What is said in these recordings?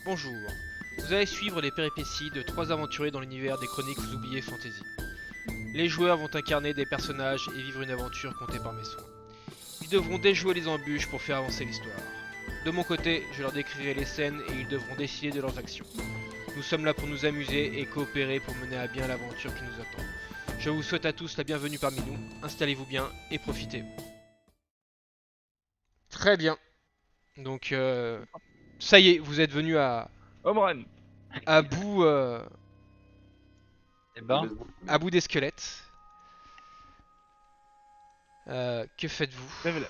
Bonjour. Vous allez suivre les péripéties de trois aventuriers dans l'univers des chroniques oubliées fantasy. Les joueurs vont incarner des personnages et vivre une aventure contée par mes soins. Ils devront déjouer les embûches pour faire avancer l'histoire. De mon côté, je leur décrirai les scènes et ils devront décider de leurs actions. Nous sommes là pour nous amuser et coopérer pour mener à bien l'aventure qui nous attend. Je vous souhaite à tous la bienvenue parmi nous. Installez-vous bien et profitez. Très bien. Donc, ça y est, vous êtes venus Omran. à bout, Eh ben, à bout des squelettes. Que faites-vous? Lève-la.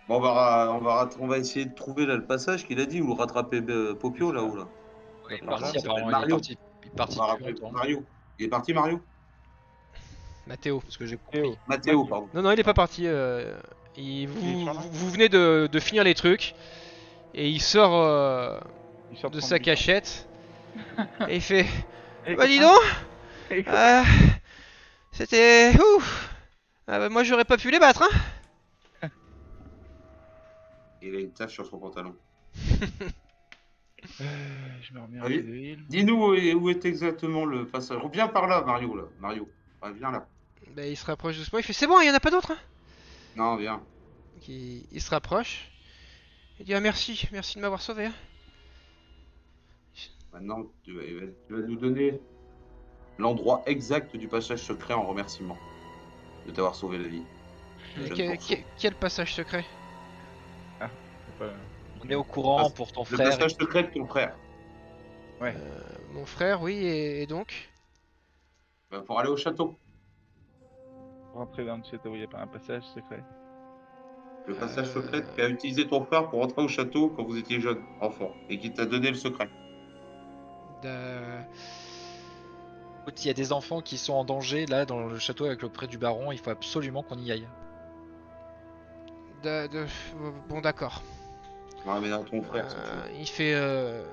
Bon, on va essayer de trouver là le passage qu'il a dit ou rattraper Popio là-haut là. il est Voilà, parti il s'appelle apparemment, Mario. il est parti On va depuis rappeler longtemps, Mario. Il est parti Mario? Mathéo. ce que j'ai Théo. compris. Mathéo, pardon. Non, non, il est pas parti. Il est Vous, sur là vous venez de finir les trucs. Et il sort Il sort de prendre sa du cachette. Et il fait temps. Bah dis donc Et- C'était... Ouf moi j'aurais pas pu les battre, hein. Il a une tache sur son pantalon. Je me remets un Allez. peu d'huile. Dis-nous où est exactement le passage. Viens par là, Mario là. Mario. Ouais, viens là. Bah il se rapproche doucement. Il fait c'est bon, il y en a pas d'autres, hein. Non, viens. Donc, il se rapproche. Il dit ah merci, merci de m'avoir sauvé, hein. Maintenant, tu vas nous donner l'endroit exact du passage secret en remerciement de t'avoir sauvé la vie. Jeune Corso. Quel passage secret? C'est pas- On est au courant pour ton Le frère. passage secret de ton frère. Ouais. Mon frère, oui, et donc Pour aller au château. Rentrer dans le château, il n'y a pas un passage secret. Le passage secret qu'a utilisé ton frère pour rentrer au château quand vous étiez jeune, enfant, et qui t'a donné le secret. de- Écoute, il y a des enfants qui sont en danger là dans le château avec le pré du baron. Il faut absolument qu'on y aille. de- Bon d'accord. Non, mais dans ton frère, si tu veux. Il fait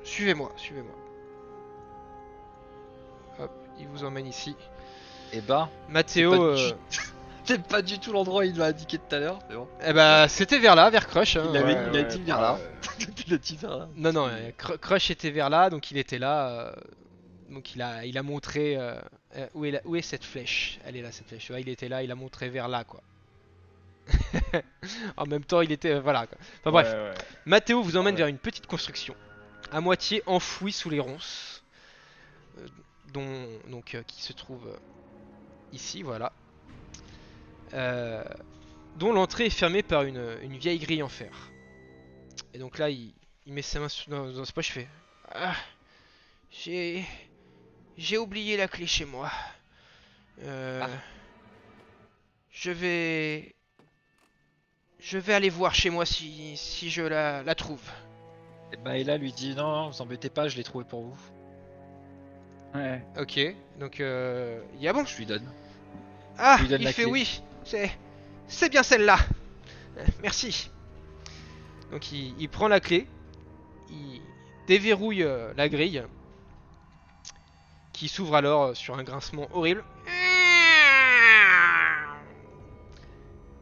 suivez-moi, suivez-moi. Hop, il vous emmène ici. Eh ben, Mathéo, c'est pas du tout l'endroit où il m'a indiqué tout à l'heure. Mais bon. eh ben c'était vers là, vers Crush, hein. Il avait- Ouais, il a ouais, dit vers là. ouais. Il a dit vers là. Non, non, Crush était vers là, donc il était là. Donc il a montré où est cette flèche. Elle est là cette flèche. Ouais, il était là, il a montré vers là quoi. En même temps, il était voilà quoi. Enfin bref, Ouais, ouais. Mathéo vous emmène Ouais. vers une petite construction à moitié enfouie sous les ronces, qui se trouve ici, voilà. Dont l'entrée est fermée par une vieille grille en fer. Et donc là, il met sa main dans sa poche, il fait ah, j'ai oublié la clé chez moi. Ah. Je vais aller voir chez moi si je la trouve. Et ben, et là lui dit non, vous embêtez pas, je l'ai trouvé pour vous. Ouais. Ok, donc il y a bon. Je lui donne. Ah, lui donne il la fait clé. oui, c'est bien celle-là. Merci. Donc il prend la clé, il déverrouille la grille, qui s'ouvre alors sur un grincement horrible.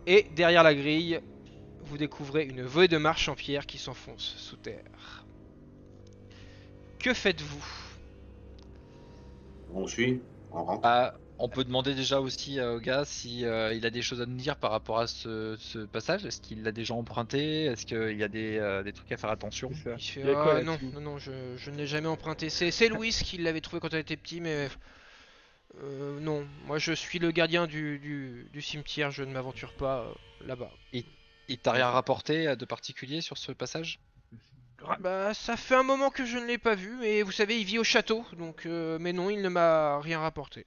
Et derrière la grille, vous découvrez une voie de marche en pierre qui s'enfonce sous terre. Que faites-vous? On suit, on rentre. Bah, on peut demander déjà aussi au gars si il a des choses à nous dire par rapport à ce passage. Est-ce qu'il l'a déjà emprunté? Est-ce qu'il y a des trucs à faire attention? C'est ça. Il fait Il y a quoi non, là-dessous non, non, je ne l'ai jamais emprunté. C'est Louis qui l'avait trouvé quand elle était petit, mais non. Moi, je suis le gardien du cimetière. Je ne m'aventure pas là-bas. Il t'a rien rapporté de particulier sur ce passage? Bah, ça fait un moment que je ne l'ai pas vu, mais vous savez, il vit au château, donc. Mais non, il ne m'a rien rapporté.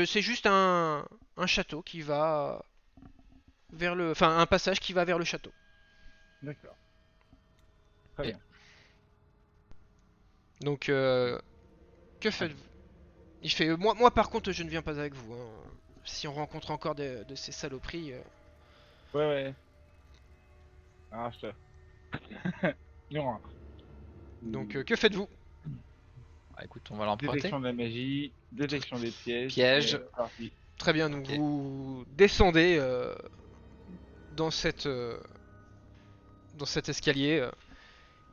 C'est juste un château qui va vers le, enfin, un passage qui va vers le château. D'accord. Très Et- bien. Donc, que faites-vous? Il fait, moi par contre, je ne viens pas avec vous, hein. Si on rencontre encore de ces saloperies. Ouais, ouais. Arrache-toi. Nous, on rentre. Donc, que faites-vous? Bah, écoute, on va l'emprunter. Détection de la magie, détection des pièges. Piège. et parti. Très bien, donc Ok. vous descendez dans cet escalier.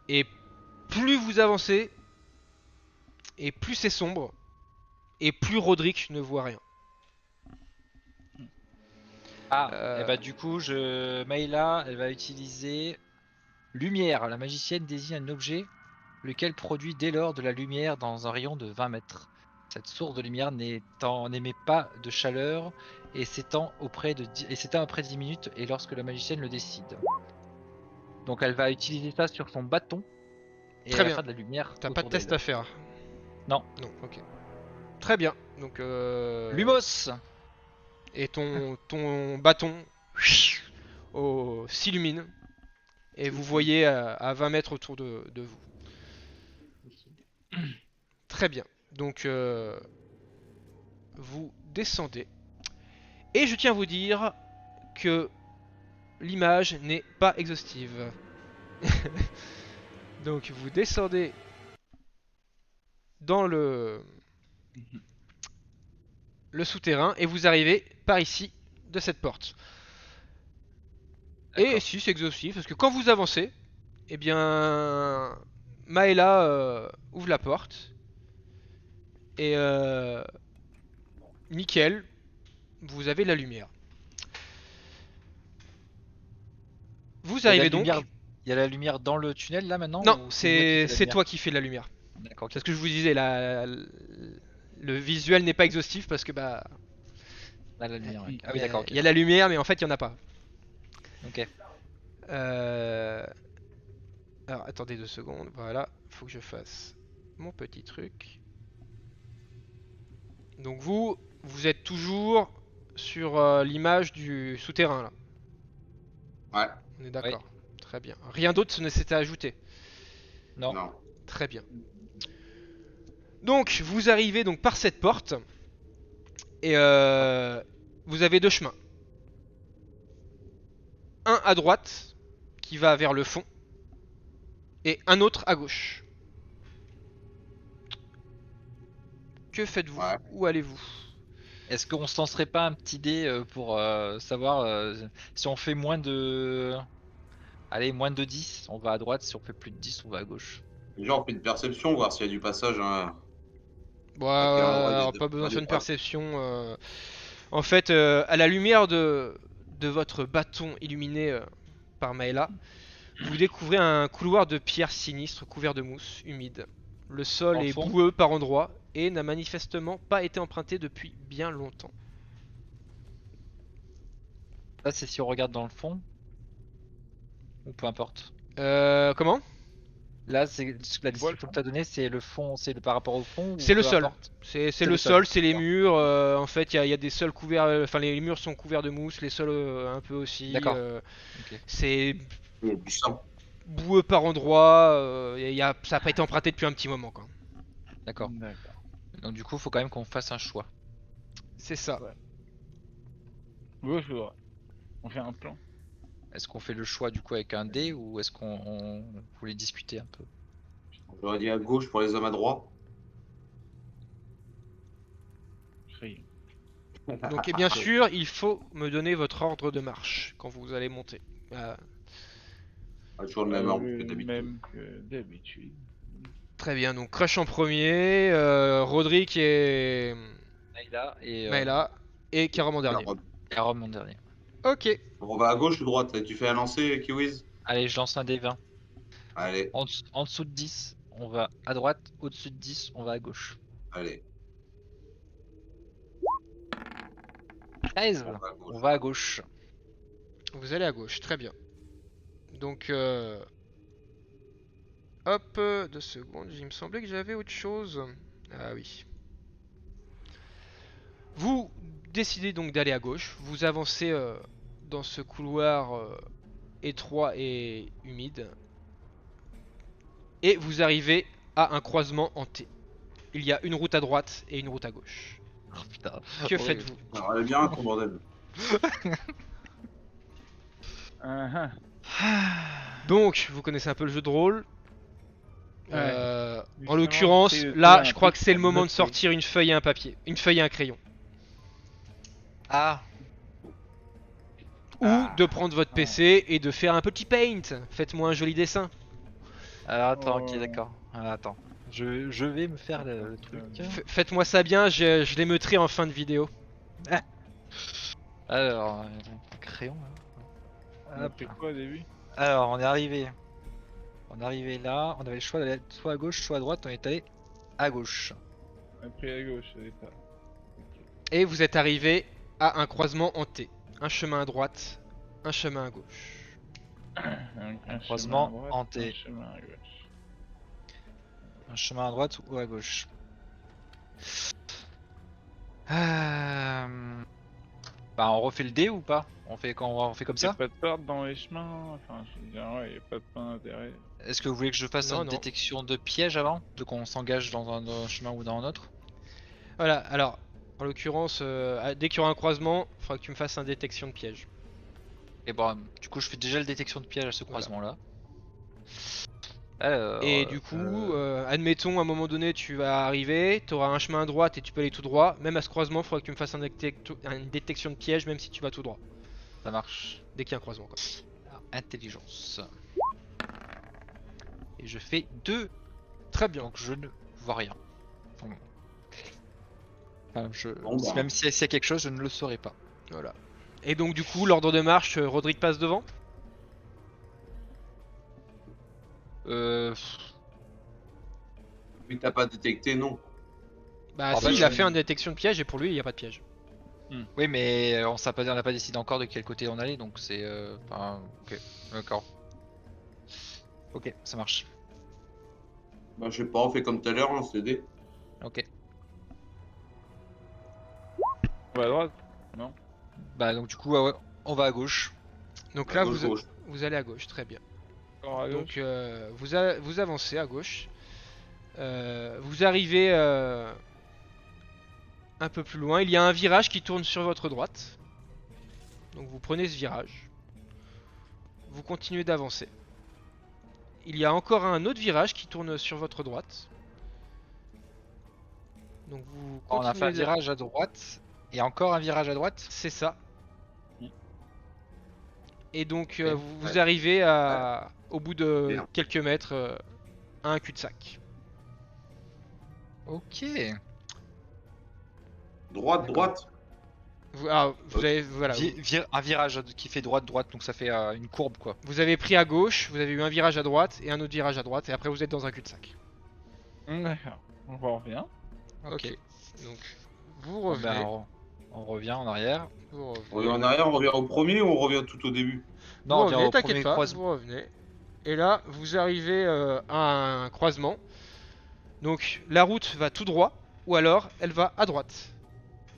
Et plus vous avancez, et plus c'est sombre, et plus Roderick ne voit rien. Et bah du coup, Mayla, elle va utiliser lumière. La magicienne désigne un objet lequel produit dès lors de la lumière dans un rayon de 20 mètres. Cette source de lumière n'émet pas de chaleur et s'étend après 10 minutes et lorsque la magicienne le décide. Donc elle va utiliser ça sur son bâton et Très elle va bien. faire de la lumière. T'as pas de autour test d'elle. à faire? Non. Non, ok. Très bien. Donc, Lumos. et ton bâton s'illumine et vous voyez à 20 mètres autour de vous. Très bien. Donc, vous descendez. Et je tiens à vous dire que l'image n'est pas exhaustive. Donc, vous descendez dans le souterrain et vous arrivez par ici de cette porte. Et D'accord. si c'est exhaustif, parce que quand vous avancez, eh bien Maëla ouvre la porte et nickel, vous avez la lumière. Vous Il y a arrivez la donc. lumière- Il y a la lumière dans le tunnel là maintenant Non, ou c'est toi qui fais la lumière. D'accord. C'est ce que je vous disais, le visuel n'est pas exhaustif parce que bah Là, la lumière. Ouais. Ah oui, d'accord. Ok. il y a la lumière, mais en fait il y en a pas. Ok. Alors attendez 2 secondes, voilà, faut que je fasse mon petit truc. Donc vous êtes toujours sur l'image du souterrain là. Ouais, On est d'accord. Très bien. Rien d'autre ne s'était ajouté. Non. non. Très bien. Donc vous arrivez donc par cette porte et vous avez 2 chemins. Un à droite qui va vers le fond et un autre à gauche. Que faites-vous? Ouais. Où allez-vous? Est-ce qu'on se lancerait pas un petit dé pour savoir si on fait moins de... Allez, moins de 10, on va à droite, si on fait plus de 10, on va à gauche. Déjà, on fait une perception, voir s'il y a du passage. Hein. Bon, À quel endroit il y a alors, des- pas besoin de faire une des- perception. En fait, à la lumière de votre bâton illuminé par Maëla, vous découvrez un couloir de pierre sinistre couvert de mousse humide. Le sol Dans le est fond boueux par endroits et n'a manifestement pas été emprunté depuis bien longtemps. Là, c'est si on regarde dans le fond. Ou peu importe. Comment? Là, c'est la description que tu as donnée, c'est le fond, par rapport au fond ou C'est le peu sol. importe C'est le sol, c'est les murs. En fait, il y a des sols couverts. Enfin, les murs sont couverts de mousse, les sols un peu aussi. D'accord. Ok. C'est Il y a du sang. boueux par endroits. Ça n'a pas été emprunté depuis un petit moment, quoi. D'accord. D'accord. Donc du coup, faut quand même qu'on fasse un choix. C'est ça. Ouais, c'est vrai. On fait un plan. Est-ce qu'on fait le choix du coup avec un dé ou est-ce qu'on voulait discuter un peu? J'aurais dit à gauche pour les hommes à droite. Très Donc, et bien sûr, il faut me donner votre ordre de marche quand vous allez monter. Toujours le même ordre que d'habitude. Même que d'habitude. Très bien, donc Crush en premier, Roderick et Naïla et Maëla, et Karam en dernier. Alors, Karom en dernier. Ok, on va à gauche ou droite? Tu fais un lancer, Kiwiz? Allez, je lance un dé 20. Allez, En dessous de 10, on va à droite. Au-dessus de 10, on va à gauche. allez. 13, On va à gauche. on va à gauche. vous allez à gauche, très bien. Donc, hop, 2 secondes, il me semblait que j'avais autre chose. Ah oui. Vous décidez donc d'aller à gauche, vous avancez dans ce couloir étroit et humide, et vous arrivez à un croisement en T. Il y a une route à droite et une route à gauche. Oh, putain. Que Horrible. faites-vous? Alors, elle est bien, ton bordel. Ah, Donc, vous connaissez un peu le jeu de rôle. Ouais. En Justement, l'occurrence, c'est là, un je crois truc que c'est le pour moment de noter. sortir une feuille et un papier. Une feuille et un crayon. Ah, ou de prendre votre PC et de faire un petit paint. Faites-moi un joli dessin. Alors attends, ok, Oh. d'accord. Alors, attends. Je vais me faire le truc. Faites-moi ça bien, je les mettrai en fin de vidéo. Alors, crayon. On a fait quoi au début? Alors, on est arrivé. On est arrivé là. On avait le choix d'aller soit à gauche, soit à droite. On est allé à gauche. On a pris à gauche, au départ. Et vous êtes arrivé à un croisement en T. Un chemin à droite, un chemin à gauche. Un croisement chemin à droite, hanté. un chemin à gauche. Un chemin à droite ou à gauche. Bah, on refait le dé ou pas? On fait comme Y'a ça? pas de porte dans les chemins, enfin je veux dire, ouais, y'a pas de point d'intérêt. Est-ce que vous voulez que je fasse Non, une non. détection de piège avant? De qu'on s'engage dans un chemin ou dans un autre? Voilà, alors, en l'occurrence, dès qu'il y aura un croisement, il faudra que tu me fasses un détection de piège. Et bon, du coup, je fais déjà la détection de piège à ce Voilà. croisement-là. Alors, Et du coup, admettons, à un moment donné, tu vas arriver, tu auras un chemin à droite et tu peux aller tout droit. Même à ce croisement, il faudra que tu me fasses une détection de piège, même si tu vas tout droit. ça marche. Dès qu'il y a un croisement, quoi. Alors, intelligence. Et je fais 2, Très bien. donc je ne vois rien. Enfin, Bon, bah. même s'il y a quelque chose, je ne le saurais pas. Voilà. Et donc, du coup, l'ordre de marche, Rodrigue passe devant. Vu que t'as pas détecté, non. Bah, Alors, si, bah, il je- a fait une détection de piège et pour lui, il n'y a pas de piège. Oui, mais on n'a pas décidé encore de quel côté on allait, donc c'est. Enfin, ok, d'accord. Ok, ça marche. Bah, je sais pas, on fait comme tout à l'heure, on se dé. Ok. On va à droite? Non? Bah, donc du coup, ouais, on va à gauche. Donc À là, gauche, gauche. vous allez à gauche, très bien. Encore à Donc gauche? vous avancez à gauche. Vous arrivez un peu plus loin. Il y a un virage qui tourne sur votre droite. Donc vous prenez ce virage. Vous continuez d'avancer. Il y a encore un autre virage qui tourne sur votre droite. Donc vous On a fait un continuez virage à droite. Et encore un virage à droite. C'est ça. Mm. Et donc Ok. vous Ouais. arrivez au bout de Bien. quelques mètres à un cul-de-sac. Ok. Droite, droite. Vous Ok. avez, voilà, Un virage qui fait droite, donc ça fait une courbe quoi. vous avez pris à gauche, vous avez eu un virage à droite et un autre virage à droite et après vous êtes dans un cul-de-sac. D'accord. On revient. Ok. Donc vous Bon, revenez. ben, on revient en arrière. Vous On revenez, revient en arrière, on revient au premier ou on revient tout au début? Non, vous on vient revenez, au t'inquiète premier pas, croisement. vous revenez. Et là, vous arrivez à un croisement. Donc la route va tout droit ou alors elle va à droite.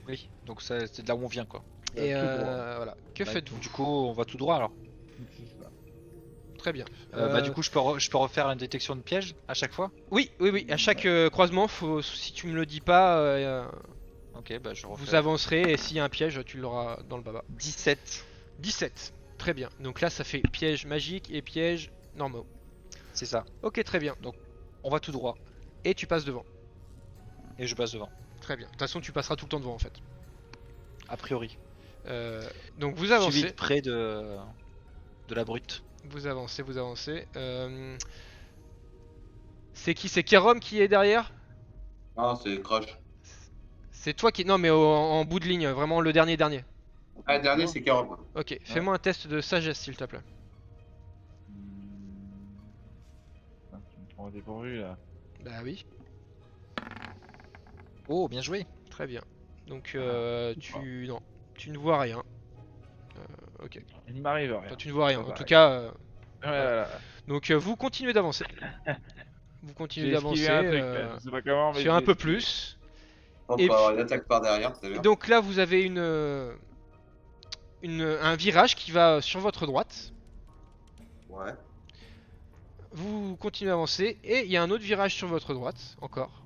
Oui, donc c'est de là où on vient quoi. Et Tout droit. voilà. Que Bah, faites-vous? Du coup, on va tout droit alors. Très bien. Bah, du coup, je peux refaire une détection de piège à chaque fois. Oui, oui, oui. À chaque croisement, si tu me le dis pas, Ok, bah je refais. vous avancerez et s'il y a un piège, tu l'auras dans le baba. 17. 17. Très bien. Donc là, ça fait piège magique et piège normaux. C'est ça. Ok, très bien. On va tout droit. Et tu passes devant. Et je passe devant. Très bien. De toute façon, tu passeras tout le temps devant en fait. A priori. Donc vous Suivi avancez. de près de la brute. Vous avancez, vous avancez. C'est qui? C'est Kerom qui est derrière? Ah, c'est Crash. C'est toi qui... Non, mais en bout de ligne, vraiment le dernier dernier. Ah, le dernier, c'est Carob. Ok, fais-moi un test de sagesse s'il te plaît. Ah, tu me prends au dépourvu là. Bah oui, Oh, bien joué. très bien. Donc Ah. Non, tu ne vois rien. Ok, Il ne m'arrive rien. toi tu ne vois rien. Ça En va, tout ouais. cas, Voilà. donc vous continuez d'avancer. Vous continuez J'ai esquivé d'avancer. un truc là. Je sais pas comment, mais Sur un j'ai peu esquivé. plus. On Et peut avoir une attaque par derrière, tout à Et l'heure. donc là, vous avez un virage qui va sur votre droite. Ouais. Vous continuez à avancer et il y a un autre virage sur votre droite, encore.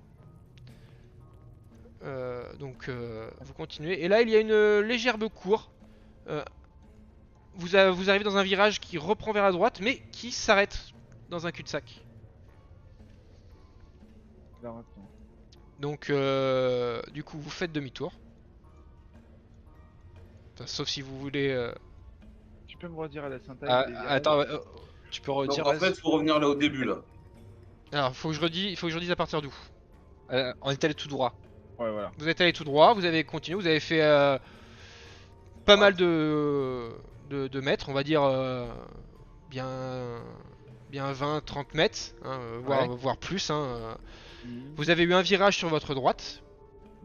Vous continuez. Et là, il y a une légère cour. Vous arrivez dans un virage qui reprend vers la droite, mais qui s'arrête dans un cul-de-sac. Alors, attends. Donc, du coup, vous faites demi-tour. Enfin, sauf si vous voulez peux me redire à la syntaxe Ah, des virages attends, tu peux Donc, redire. en fait, faut revenir là au début là. Alors, faut que je redise à partir d'où. On est allé tout droit. Ouais, voilà. Vous êtes allé tout droit, vous avez continué, vous avez fait pas mal de mètres, on va dire bien 20-30 mètres, hein, voire plus. Hein. Vous avez eu un virage sur votre droite,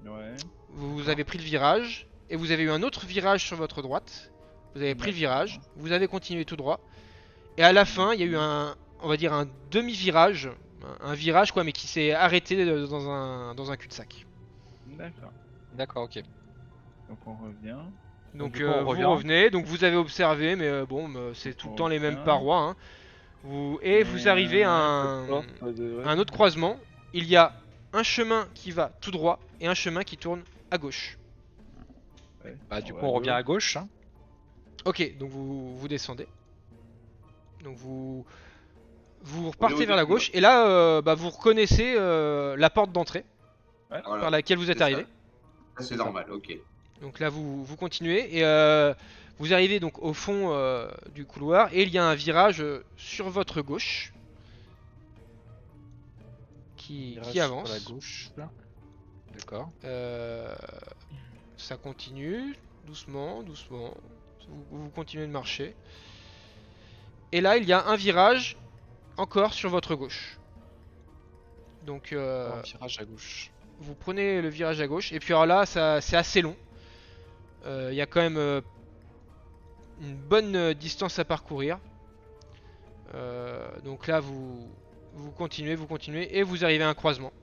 Ouais. vous avez pris le virage, et vous avez eu un autre virage sur votre droite. Vous avez pris le virage, vous avez continué tout droit, et à la fin, il y a eu on va dire un demi-virage, un virage quoi, mais qui s'est arrêté dans un cul-de-sac. D'accord. D'accord, ok. Donc on revient. Donc du coup, on vous revient. revenez, donc vous avez observé, mais c'est tout le temps les mêmes parois. Hein. Vous arrivez à un autre croisement. Il y a un chemin qui va tout droit et un chemin qui tourne à gauche. Ouais. Bah, du On coup, va on revient gauche. à gauche. Hein. Ok, donc vous descendez. Donc vous On est repartez au vers la début, gauche et là vous reconnaissez la porte d'entrée Ouais. Voilà. par laquelle vous êtes C'est arrivé. Ça, c'est normal, ok. Donc là vous continuez et vous arrivez donc au fond du couloir et il y a un virage sur votre gauche qui Virage avance. sur la gauche, là. D'accord. Ça continue doucement. Vous continuez de marcher. Et là il y a un virage encore sur votre gauche. Donc Un virage à gauche. vous prenez le virage à gauche et puis alors là c'est assez long. Il y a quand même une bonne distance à parcourir. Donc là vous continuez et vous arrivez à un croisement.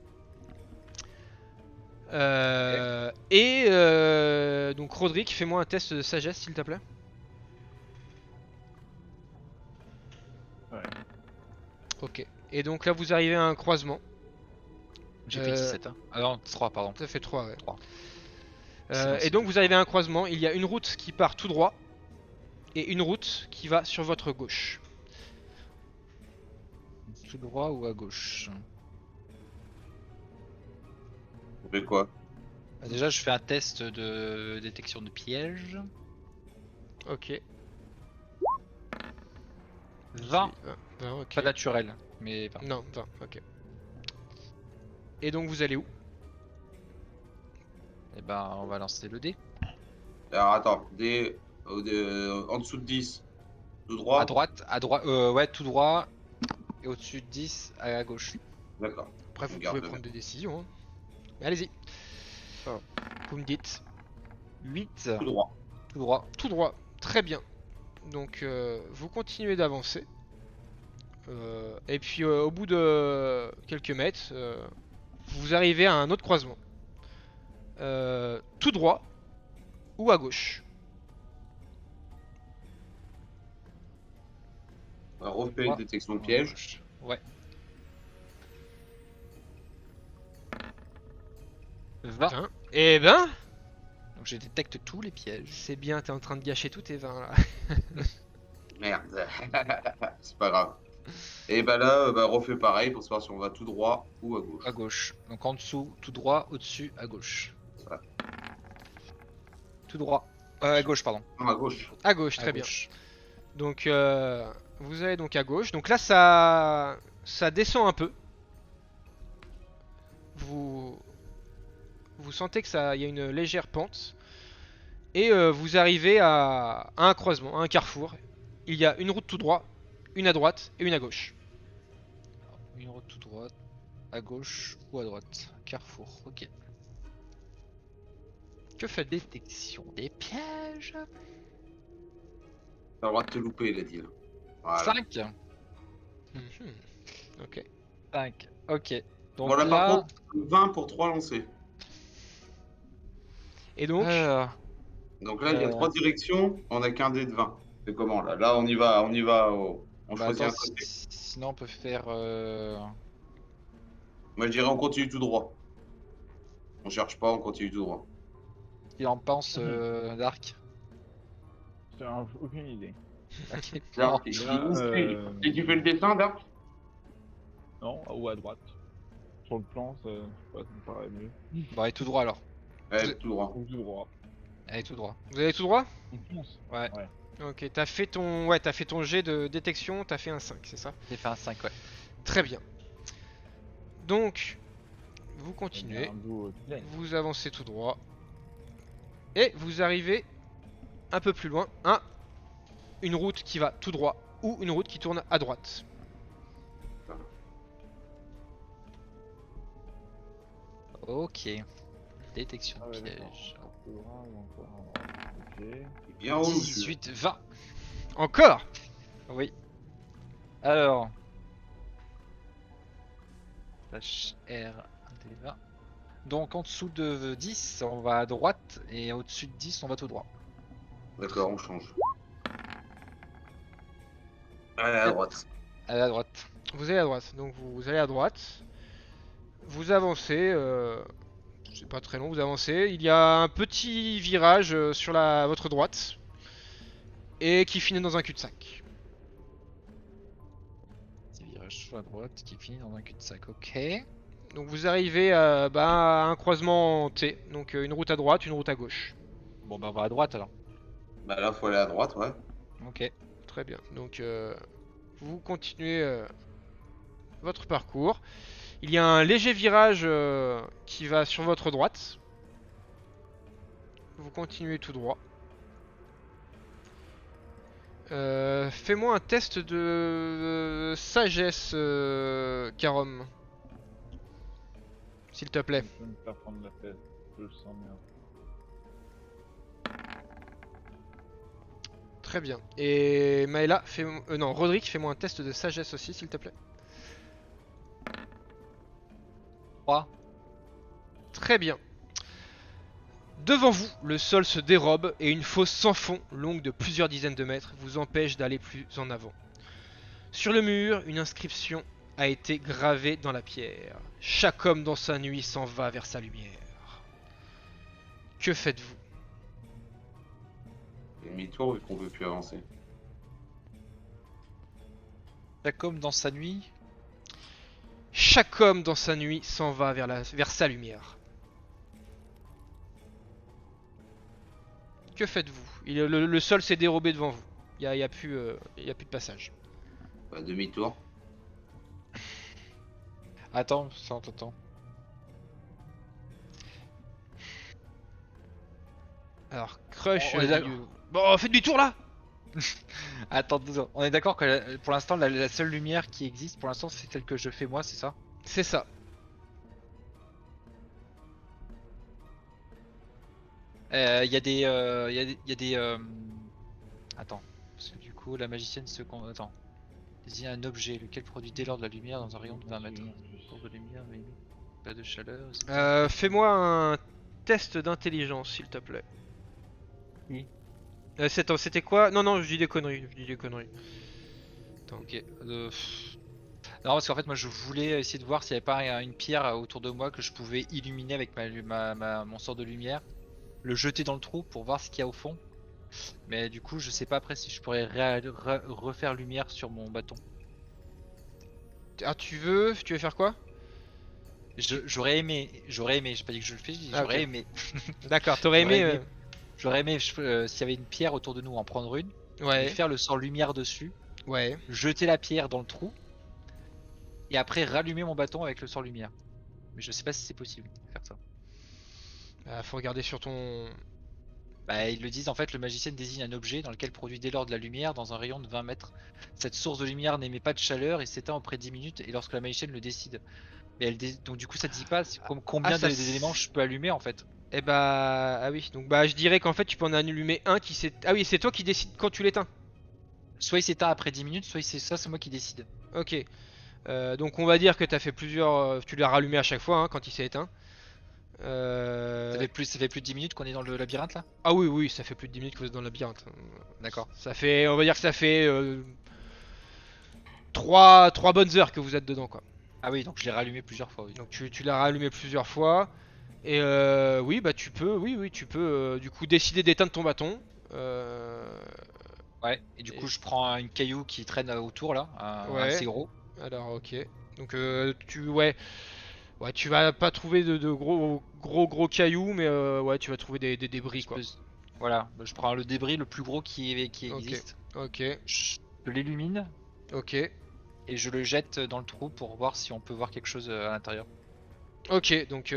Et donc Roderick, fais-moi un test de sagesse s'il te plaît. Ouais. Ok. Et donc là vous arrivez à un croisement. J'ai fait 17. Hein. Ah non, 3, pardon. Ça fait 3 ouais. 3. Et donc vous arrivez à un croisement, il y a une route qui part tout droit et une route qui va sur votre gauche. Tout droit ou à gauche? On fait quoi? Bah, déjà, je fais un test de détection de piège. Ok. 20. 20, ok. Pas naturel, mais 20. Non, 20, ok. Et donc vous allez où? Et ben, on va lancer le dé. Alors attends, en dessous de 10, tout droit. À droite, ouais, tout droit. Et au-dessus de 10, à gauche. D'accord. Après vous Regarde pouvez le prendre des décisions. Hein. Mais allez-y. Oh. Vous me dites. 8. Tout droit. Tout droit. Tout droit, très bien. Donc vous continuez d'avancer. Et puis au bout de quelques mètres, vous arrivez à un autre croisement. Tout droit ou à gauche. On refait une détection de piège. Ouais. 20. Hein. Et ben, Donc je détecte tous les pièges. c'est bien, t'es en train de gâcher tous tes vins là. Merde. C'est pas grave. Et bah là, refais pareil pour savoir si on va tout droit ou à gauche. À gauche. Donc en dessous, tout droit, au-dessus, à gauche. Ouais. Tout droit. À gauche, pardon. Non, à gauche. À gauche, À très bien. gauche. Donc vous allez donc à gauche. Donc là ça descend un peu. Vous sentez que il y a une légère pente. Et vous arrivez à un croisement, à un carrefour. Il y a une route tout droit, une à droite et une à gauche. Une route tout droit, à gauche ou à droite. Carrefour, ok. Que faites-vous? Détection des pièges. T'as le droit de te louper, il a dit. Là. Voilà. 5. Mhm. Ok. 5. Ok. Donc Bon, là, là, par contre, 20 pour 3 lancés. Et donc, Donc là, il y a 3 directions, on a qu'un dé de 20. C'est comment là? Là, on y va, on bah, choisit attends, un côté. sinon on peut faire. Moi, je dirais on continue tout droit. On cherche pas, on continue tout droit. Il en pense, Dark. J'ai aucune idée. Non, Et Là, tu fais le dessin, Dark? Non, ou à droite. Sur le plan, ça, je sais pas, ça me paraît mieux. Bon, allez tout droit alors. Ouais, tout droit. Ou tout droit. Allez tout droit. vous allez tout droit? On fonce. Ouais. Ok, t'as fait ton... Ouais, t'as fait ton jet de détection, t'as fait un 5, c'est ça? J'ai fait un 5, ouais. Très bien. Donc, vous Il y a continuez, un bout au tunnel. vous avancez tout droit. Et vous arrivez un peu plus loin à une route qui va tout droit ou une route qui tourne à droite. Ok. Détection Ah ouais, piège. d'accord. Un peu loin, ou encore. Ok. Bien haut, monsieur. 18, 20. Encore. Oui. Alors. Slash R, 1D20. Donc en dessous de 10, on va à droite. Et au-dessus de 10, on va tout droit. D'accord, on change. Allez, à droite. Allez à droite. Vous allez à droite, donc vous allez à droite. Vous avancez, c'est pas très long, vous avancez. Il y a un petit virage sur votre droite. Et qui finit dans un cul-de-sac. Petit virage sur la droite qui finit dans un cul-de-sac. Ok. Donc vous arrivez à un croisement T. Donc une route à droite, une route à gauche. Bon bah on va à droite alors. Bah là, faut aller à droite, ouais. Ok. Très bien. Donc vous continuez votre parcours. Il y a un léger virage qui va sur votre droite. Vous continuez tout droit. Fais-moi un test de sagesse, Karom. S'il te plaît. Je vais me faire prendre la tête. Je le sens bien. Très bien. Et Maëla, non, Roderick, fais-moi un test de sagesse aussi, s'il te plaît. 3. Très bien. Devant vous, le sol se dérobe et une fosse sans fond, longue de plusieurs dizaines de mètres, vous empêche d'aller plus en avant. Sur le mur, une inscription a été gravée dans la pierre. Chaque homme dans sa nuit s'en va vers sa lumière. Que faites-vous? Demi-tour vu qu'on veut plus avancer. Chaque homme dans sa nuit. Chaque homme dans sa nuit s'en va vers sa lumière. Que faites-vous? Le sol s'est dérobé devant vous. Il n'y a plus de passage. Bah, demi-tour. Attends, attends. Alors, Crush... On est d'accord. Bon, faites demi-tour là! Attends, 2 ans. On est d'accord que pour l'instant, la seule lumière qui existe, pour l'instant, c'est celle que je fais moi, c'est ça? C'est ça. Il y a des. Il y a des Attends. Parce que du coup, la magicienne se. Attends. Désigne un objet, lequel produit dès lors de la lumière dans un rayon de 20 mètres. Pour de lumière, mais pas de chaleur. etc. Fais-moi un test d'intelligence, s'il te plaît. Oui. C'était quoi? Non, non, je dis des conneries. Ok. Non, parce qu'en fait, moi je voulais essayer de voir s'il n'y avait pas une pierre autour de moi que je pouvais illuminer avec mon sort de lumière, le jeter dans le trou pour voir ce qu'il y a au fond. Mais du coup, je sais pas après si je pourrais refaire lumière sur mon bâton. Ah, tu veux faire quoi? J'aurais aimé, j'ai pas dit que je le fais, Ah, j'aurais ok. aimé. D'accord, t'aurais J'aurais aimé... aimé. J'aurais aimé s'il y avait une pierre autour de nous, en prendre une, lui Ouais, faire le sort lumière dessus, ouais. jeter la pierre dans le trou, et après rallumer mon bâton avec le sort lumière. Mais je sais pas si c'est possible de faire ça. Faut regarder sur ton... Bah, ils le disent en fait, le magicien désigne un objet dans lequel produit dès lors de la lumière dans un rayon de 20 mètres. Cette source de lumière n'émet pas de chaleur et s'éteint après 10 minutes et lorsque la magicienne le décide. Mais donc du coup ça te dit pas combien ça d'éléments je peux allumer en fait. Eh bah... Ah oui, donc bah je dirais qu'en fait tu peux en allumer un qui s'est... Ah oui, c'est toi qui décides quand tu l'éteins. Soit il s'éteint après 10 minutes, soit c'est moi qui décide. Ok. Donc on va dire que t'as fait plusieurs... tu l'as rallumé à chaque fois hein, quand il s'est éteint. Ça fait plus de 10 minutes qu'on est dans le labyrinthe là. Ah oui, oui, ça fait plus de 10 minutes que vous êtes dans le labyrinthe. D'accord. Ça fait... On va dire que ça fait... 3 bonnes heures que vous êtes dedans quoi. Ah oui, donc je l'ai rallumé plusieurs fois, oui. Donc tu l'as rallumé plusieurs fois. Et oui, bah tu peux, tu peux du coup décider d'éteindre ton bâton. Ouais, et du coup je prends une caillou qui traîne autour là, Ouais. assez gros. Alors ok. Donc ouais, tu vas pas trouver de gros cailloux, mais ouais, tu vas trouver des débris quoi. Voilà, je prends le débris le plus gros qui Ok. existe. Ok, Je l'illumine ok. et je le jette dans le trou pour voir si on peut voir quelque chose à l'intérieur. Ok, donc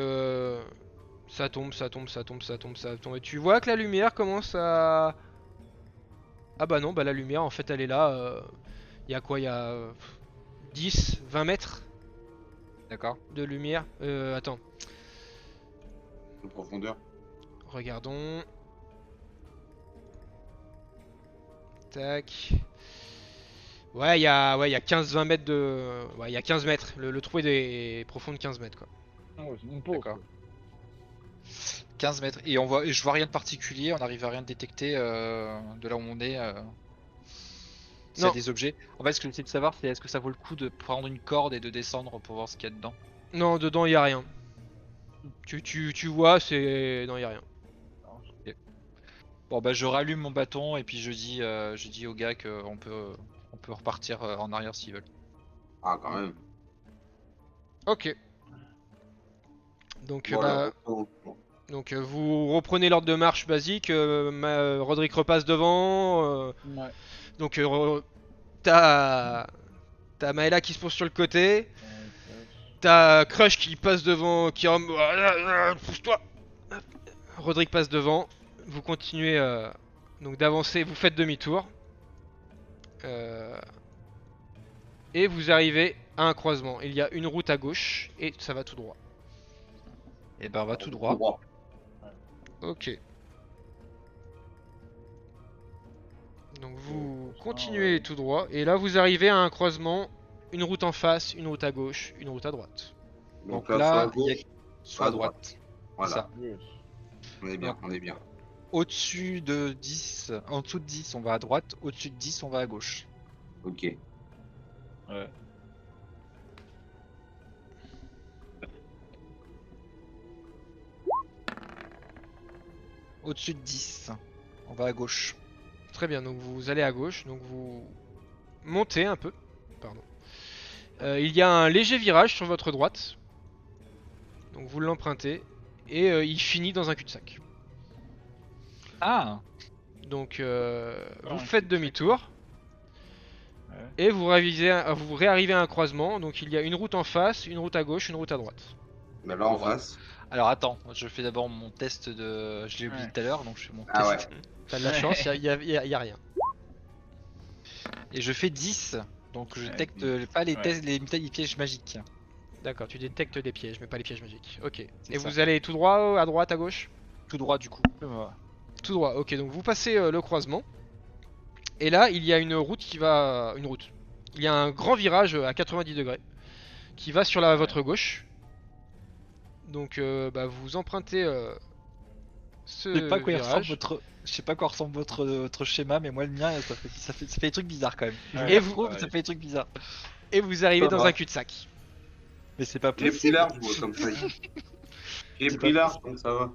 ça tombe, ça tombe, ça tombe, ça tombe, ça tombe. Et tu vois que la lumière commence à... Ah bah non, bah la lumière en fait elle est là. Il y a quoi? Il y a 10, 20 mètres D'accord. de lumière. Attends, De profondeur. regardons. Tac. Ouais, il y a 15-20 mètres de... Ouais, il y a 15 mètres. Le trou est profond de 15 mètres quoi. Ah ouais, c'est mon pot. D'accord. 15 mètres. Et je vois rien de particulier, on n'arrive à rien détecter de là où on est. S'il y a Non. des objets. En fait, ce que j'essaie de savoir, c'est est-ce que ça vaut le coup de prendre une corde et de descendre pour voir ce qu'il y a dedans. Non, dedans il y a rien. Tu vois, c'est... Non, il y a rien. Bon bah je rallume mon bâton et puis je dis aux gars qu'on on peut repartir en arrière s'ils veulent. Ah, quand même. Ok. Donc, Voilà. vous reprenez l'ordre de marche basique. Roderick repasse devant. Ouais. Donc, t'as Maëla qui se pose sur le côté. T'as Crush qui passe devant. Pousse-toi. Roderick passe devant. Vous continuez donc d'avancer. Vous faites demi-tour. Et vous arrivez à un croisement. Il y a une route à gauche et ça va tout droit. Et ben on va tout droit. Ok. Donc vous continuez tout droit et là vous arrivez à un croisement, une route en face, une route à gauche, une route à droite. Donc soit là, à il y a gauche, soit à droite. Voilà. Ça. On est bien, on est bien. Au-dessus de 10, en dessous de 10 on va à droite, au-dessus de 10 on va à gauche. Ok. Ouais. Au-dessus de 10 on va à gauche. Très bien, donc vous allez à gauche, donc vous montez un peu. Pardon. Il y a un léger virage sur votre droite. Donc vous l'empruntez et il finit dans un cul-de-sac. Ah. Donc vous un faites cul-de-sac. demi-tour. Ouais. Et vous réarrivez à un croisement, donc il y a une route en face, une route à gauche, une route à droite. Mais là, en face. Alors attends, je fais d'abord mon test de... Je l'ai oublié Ouais. tout à l'heure, donc je fais mon Ah test. T'as de la chance, il y a rien. Et je fais 10, donc je Ouais, détecte 10. pas les Ouais. tests, les pièges magiques. D'accord, tu détectes des pièges, mais pas les pièges magiques. Ok. C'est Et ça. vous allez tout droit, à droite, à gauche? Tout droit du coup. Tout droit, ok, donc vous passez le croisement. Et là, il y a une route qui va... Une route. Il y a un grand virage à 90 degrés qui va sur votre gauche. Donc vous empruntez ce Je sais pas quoi ressemble virage. votre... Je sais pas quoi ressemble votre schéma, mais moi le mien ça fait des trucs bizarres quand même. Ouais. Et Je trouve que ça fait des trucs bizarres. Et vous arrivez Ça dans va. un cul-de-sac. Mais c'est pas Il est possible. plus large, moi, comme ça. Il est C'est plus pas large, donc ça va.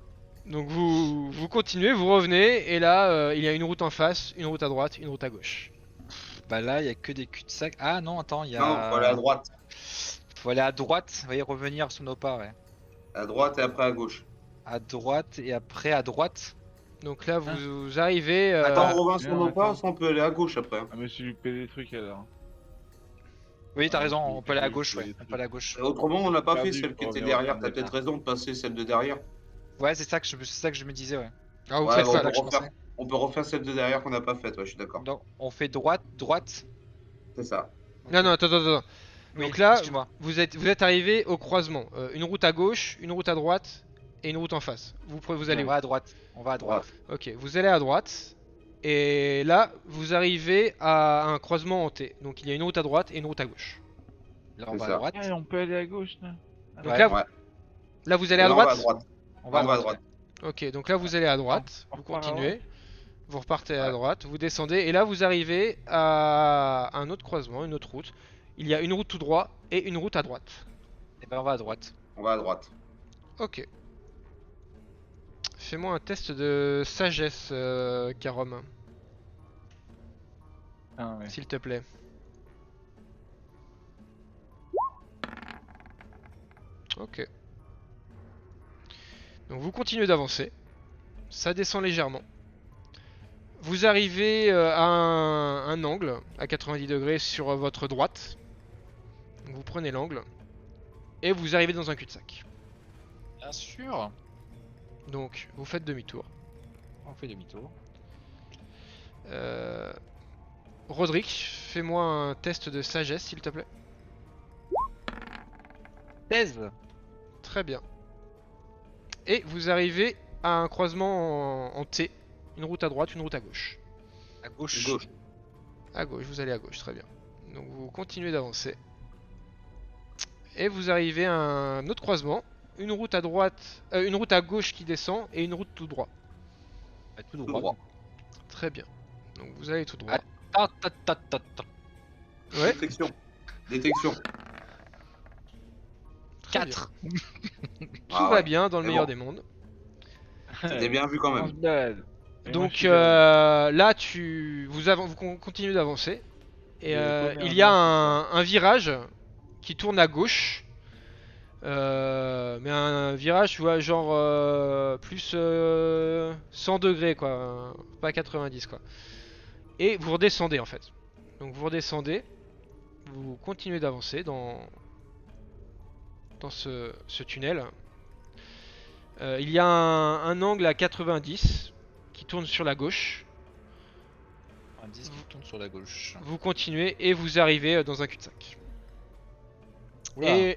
Donc vous continuez, vous revenez, et là il y a une route en face, une route à droite, une route à gauche. Bah là il y a que des cul-de-sac. Ah non attends, il y a... Non, faut aller à droite. Faut aller à droite, vous voyez revenir sur nos pas, ouais. À droite et après à gauche. À droite et après à droite. Donc là vous arrivez... Attends, on revient sur bien, nos pas, attends. soit on peut aller à gauche après. hein. Ah, mais j'ai loupé des trucs alors. Oui t'as Ah, raison, oui, on peut aller à oui, gauche, oui, ouais. oui. On peut aller à gauche. Et autrement, on n'a pas fait Perdu, celle qui faut était revenir derrière. au T'as départ. peut-être raison de passer celle de derrière. Ouais c'est ça que je me disais, ouais. Ah vous Ouais, faites on, ça peut là. refaire, on peut refaire celle de derrière qu'on n'a pas faite, ouais, je suis d'accord. Donc on fait droite, droite. C'est ça. Non, non, attends. Oui, Donc là, excuse-moi. vous êtes arrivé au croisement. Une route à gauche, une route à droite et une route en face. Vous allez On où? va à droite. On va à droite. Ok, vous allez à droite. Et là, vous arrivez à un croisement hanté. Donc il y a une route à droite et une route à gauche. Là on C'est va ça. à droite. Ah, on peut aller à gauche là. Donc Ouais. là, Ouais. là, vous Et allez à là, on va à droite. droite. On Là, on va à droite. droite. Ok, donc là vous allez à droite, On vous repart à continuez, vous repartez à Ouais. droite, vous descendez, et là vous arrivez à un autre croisement, une autre route. Il y a une route tout droit et une route à droite. Et ben on va à droite. On va à droite. Ok. Fais-moi un test de sagesse, Karom, Ah, ouais. s'il te plaît. Ok. Donc vous continuez d'avancer. Ça descend légèrement. Vous arrivez à un angle à 90 degrés sur votre droite. Donc vous prenez l'angle. Et vous arrivez dans un cul-de-sac. Bien sûr. Donc vous faites demi-tour. On fait demi-tour. Roderick, fais-moi un test de sagesse s'il te plaît. 16. Très bien. Et vous arrivez à un croisement en T. Une route à droite, une route à gauche. À gauche. Gauche. À gauche, vous allez à gauche, très bien. Donc vous continuez d'avancer. Et vous arrivez à un autre croisement. Une route à droite, une route à gauche qui descend et une route tout droit. À tout Tout droit. droit. Très bien. Donc vous allez tout droit. Attends. Ouais. Détection. Détection. Très bien. 4. Tout va bien dans le C'est meilleur bon. des mondes. Eh, C'était bien vu quand on se même. balade. Et moi, Donc je suis balade. là, vous continuez d'avancer. Et Il y a combien il y a d'heures, un virage qui tourne à gauche. Mais un virage, tu vois, genre plus 100 degrés, quoi. Pas 90, quoi. Et vous redescendez, en fait. Donc vous redescendez. Vous continuez d'avancer dans ce tunnel. Il y a un angle à 90 qui tourne sur la gauche. Un 10 qui tourne sur la gauche. Vous continuez et vous arrivez dans un cul-de-sac. Oula.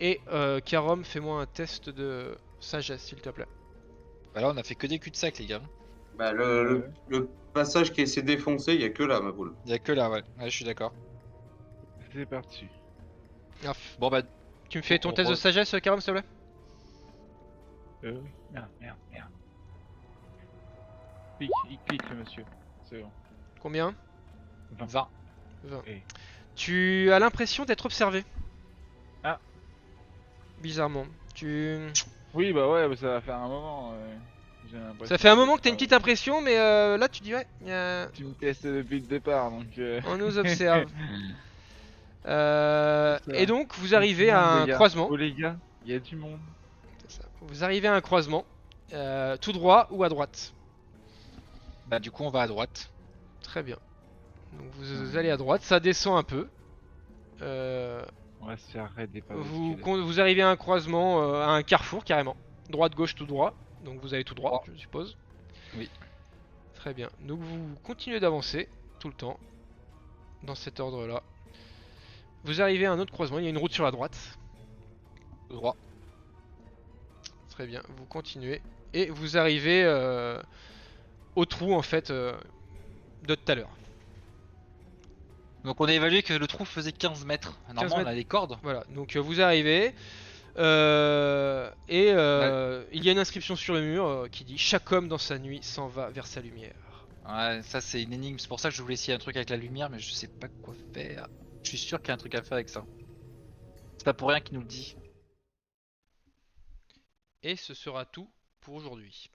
Et Karom, fais-moi un test de sagesse, s'il te plaît. Bah là, on a fait que des cul-de-sac, les gars. Bah, le passage qui s'est défoncé, il y a que là, ma boule. Il y a que là, ouais. Ouais, je suis d'accord. C'est parti. Ah, Bon, bah, tu me fais ton On test de sagesse, Karom, s'il te plaît. Oui. Merde. Il clique, le monsieur. C'est bon. Combien? 20. 20. Et- Tu as l'impression d'être observé. Ah. Bizarrement. Oui, bah ouais, bah ça va faire un moment. J'ai l'impression Ça fait un moment que que- t'as une petite impression, mais là tu dis ouais, Tu me testes depuis le départ, donc. on nous observe. ça. Et donc vous Il y a arrivez du à monde, un les gars. croisement. Oh les gars, il y a du monde. C'est ça. Vous arrivez à un croisement, tout droit ou à droite. Bah, du coup, on va à droite. Très bien. Donc vous allez à droite, ça descend un peu. On va se faire arrêter par Vous arrivez à un croisement, à un carrefour carrément. Droite, gauche, tout droit. Donc vous allez tout droit, Droit. je suppose. Oui. Très bien. Donc vous continuez d'avancer tout le temps. Dans cet ordre-là. Vous arrivez à un autre croisement, il y a une route sur la droite. Tout droit. Très bien, vous continuez. Et vous arrivez au trou en fait de tout à l'heure. Donc, on a évalué que le trou faisait 15 mètres. Normalement, on mètres. a les cordes. Voilà, donc vous arrivez. Il y a une inscription sur le mur qui dit chaque homme dans sa nuit s'en va vers sa lumière. Ouais, ça, c'est une énigme. C'est pour ça que je voulais essayer un truc avec la lumière, mais je sais pas quoi faire. Je suis sûr qu'il y a un truc à faire avec ça. C'est pas pour rien qu'il nous le dit. Et ce sera tout pour aujourd'hui.